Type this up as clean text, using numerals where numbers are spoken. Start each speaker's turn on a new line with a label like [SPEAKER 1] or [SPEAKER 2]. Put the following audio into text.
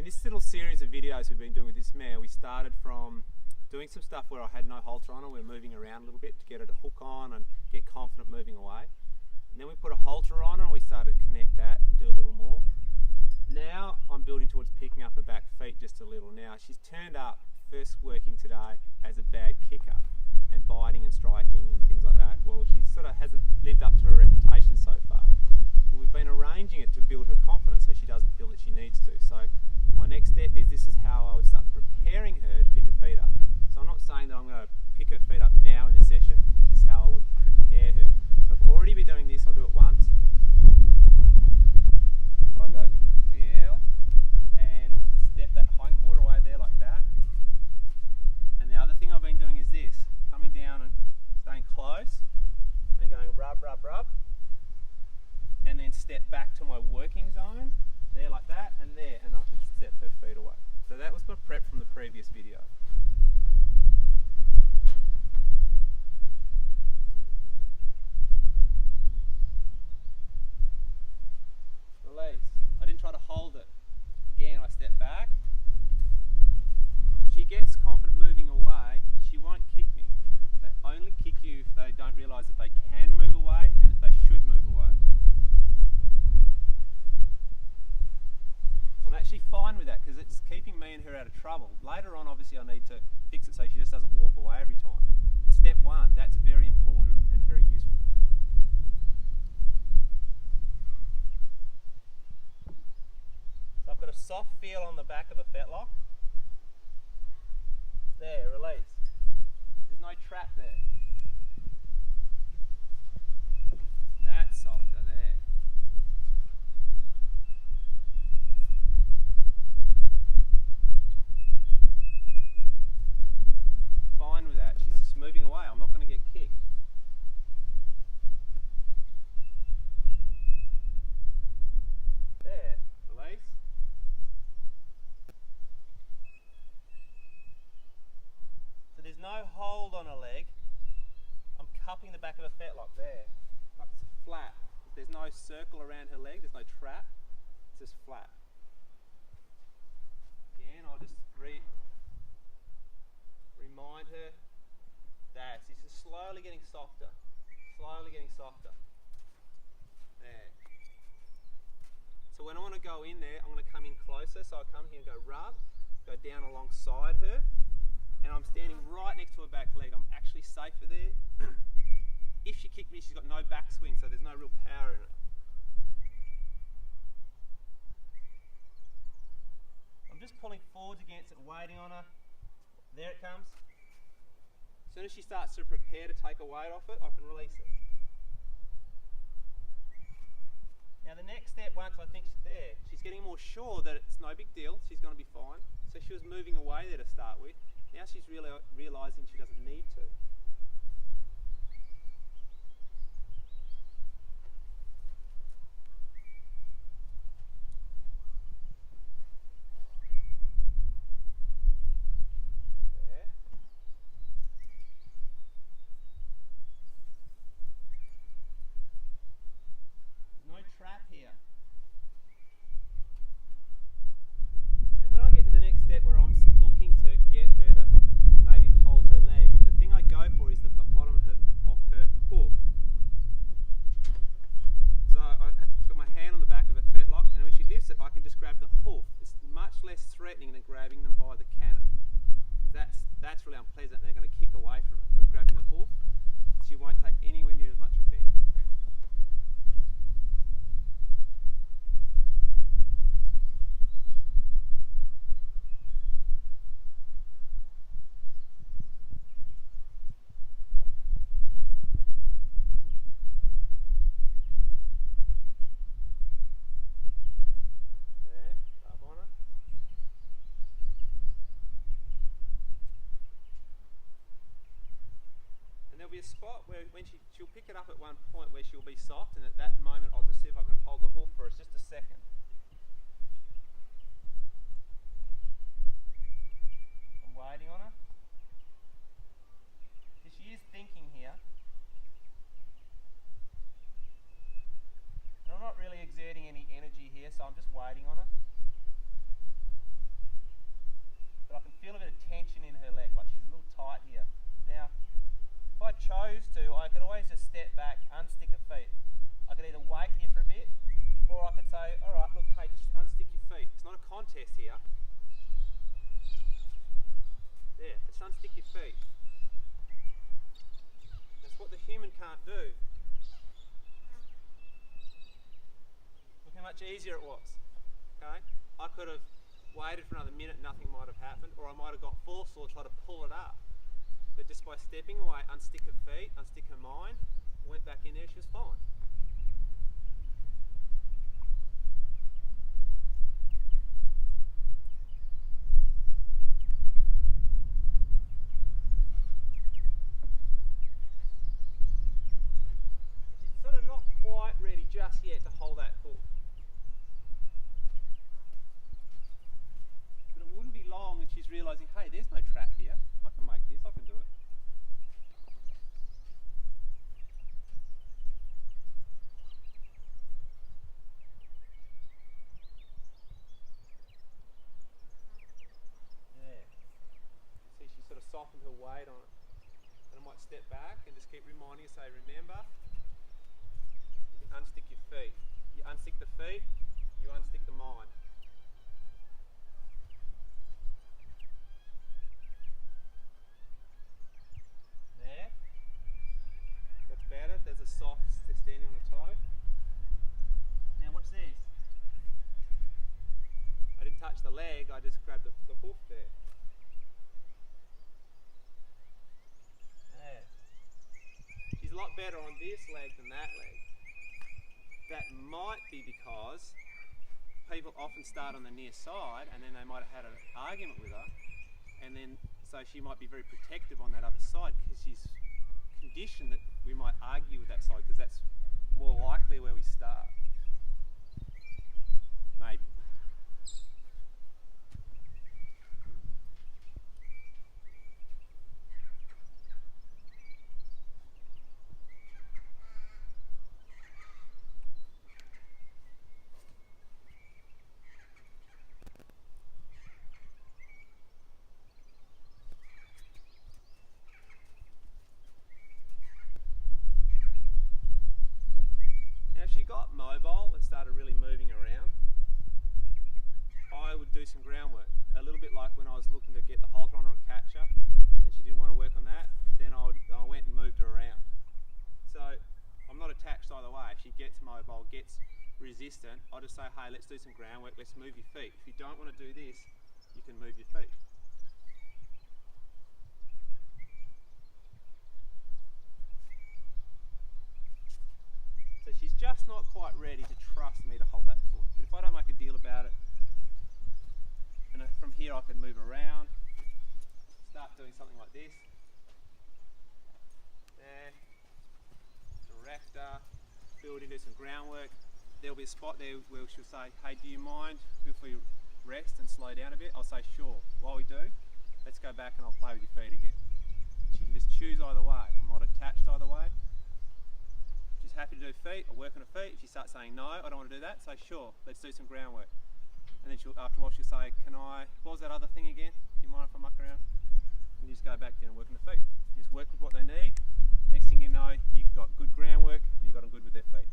[SPEAKER 1] this little series of videos we've been doing with this mare, we started from doing some stuff where I had no halter on her. We were moving around a little bit to get her to hook on and get confident moving away. And then we put a halter on her and we started to connect that and do a little more. Now I'm building towards picking up her back feet just a little. Now she's turned up first working today as a bad kicker and biting and striking and things like that. Well, she sort of hasn't lived up to her reputation so far. We've been arranging it to build her confidence so she doesn't feel that she needs to. So my next step is this is how I would start preparing her to pick her feet up. So I'm not saying that I'm going to pick her feet up now in this session. This is how I would prepare her. So I've already been doing this. I'll do it once. So I go feel and step that hind quarter away there like that. And the other thing I've been doing is this, coming down and staying close and going rub, rub, rub. And then step back to my working zone, there like that, and there, and I can step her feet away. So that was my prep from the previous video. Release. I didn't try to hold it. Again, I step back. She gets confident moving away, she won't kick me. They only kick you if they don't realise that they can move away and that they should move away. I'm actually fine with that because it's keeping me and her out of trouble. Later on, obviously, I need to fix it so she just doesn't walk away every time. But step one, that's very important and very useful. So I've got a soft feel on the back of a fetlock. There, release. There's no trap there. That's softer there. Fine with that. She's just moving away. I'm not going to get kicked. There. Release. So there's no hold on a leg. I'm cupping the back of a fetlock there. Like it's flat. There's no circle around her leg. There's no trap. It's just flat. Again, I'll just remind her that this is slowly getting softer, slowly getting softer. There. So when I want to go in there, I'm going to come in closer. So I come here and go rub, go down alongside her, and I'm standing right next to her back leg. I'm actually safer there. If she kicked me, she's got no backswing, so there's no real power in it. I'm just pulling forwards against it, waiting on her. There it comes. As soon as she starts to prepare to take a weight off it, I can release it. Now the next step, once I think she's there, she's getting more sure that it's no big deal, she's going to be fine. So she was moving away there to start with. Now she's really realising she doesn't need to. That's really unpleasant. They're going to kick away from it. But grabbing the hoof, she won't take anywhere near as much offence. There, rub on her. There'll be a spot where when she'll pick it up at one point where she'll be soft, and at that moment I'll just see if I can hold the hoof for just a second. I'm waiting on her. So she is thinking here. And I'm not really exerting any energy here, so I'm just waiting on her. back, unstick her feet. I could either wait here for a bit, or I could say, all right, look, hey, just unstick your feet. It's not a contest here. There, just unstick your feet. That's what the human can't do. Look how much easier it was. Okay? I could have waited for another minute, nothing might have happened, or I might have got forced or tried to pull it up. But just by stepping away, unstick her feet, unstick her mind, went back in there, she was fine. She's sort of not quite ready just yet to hold that hook. But it wouldn't be long and she's realising, hey, there's no trap here. I can make this, I can do it. Yeah. See, she sort of softened her weight on it. And I might step back and just keep reminding her, say, remember, you can unstick your feet. You unstick the feet, you unstick the mind. There. That's better. There's a soft standing on a toe. Now what's this? I didn't touch the leg, I just grabbed the hoof there. There. She's a lot better on this leg than that leg. That might be because people often start on the near side and then they might have had an argument with her, and then so she might be very protective on that other side because she's conditioned that we might argue with that side because that's more likely where we start. Maybe. If she got mobile and started really moving around, I would do some groundwork. A little bit like when I was looking to get the halter on or a catcher and she didn't want to work on that, then I went and moved her around. So I'm not attached either way. If she gets mobile, gets resistant, I'll just say, hey, let's do some groundwork, let's move your feet. If you don't want to do this, you can move your feet. So she's just not quite ready to trust me to hold that foot. But if I don't make a deal about it, and from here I can move around, start doing something like this. There, direct her, build into some groundwork. There'll be a spot there where she'll say, hey, do you mind if we rest and slow down a bit? I'll say, sure. While we do, let's go back and I'll play with your feet again. She can just choose either way. I'm not attached either way. She's happy to do feet, I'll work on her feet. If she starts saying no, I don't want to do that, say sure, let's do some groundwork. And then after a while she'll say, what was that other thing again? Do you mind if I muck around? And you just go back down and work on the feet. You just work with what they need. Next thing you know, you've got good groundwork and you've got them good with their feet.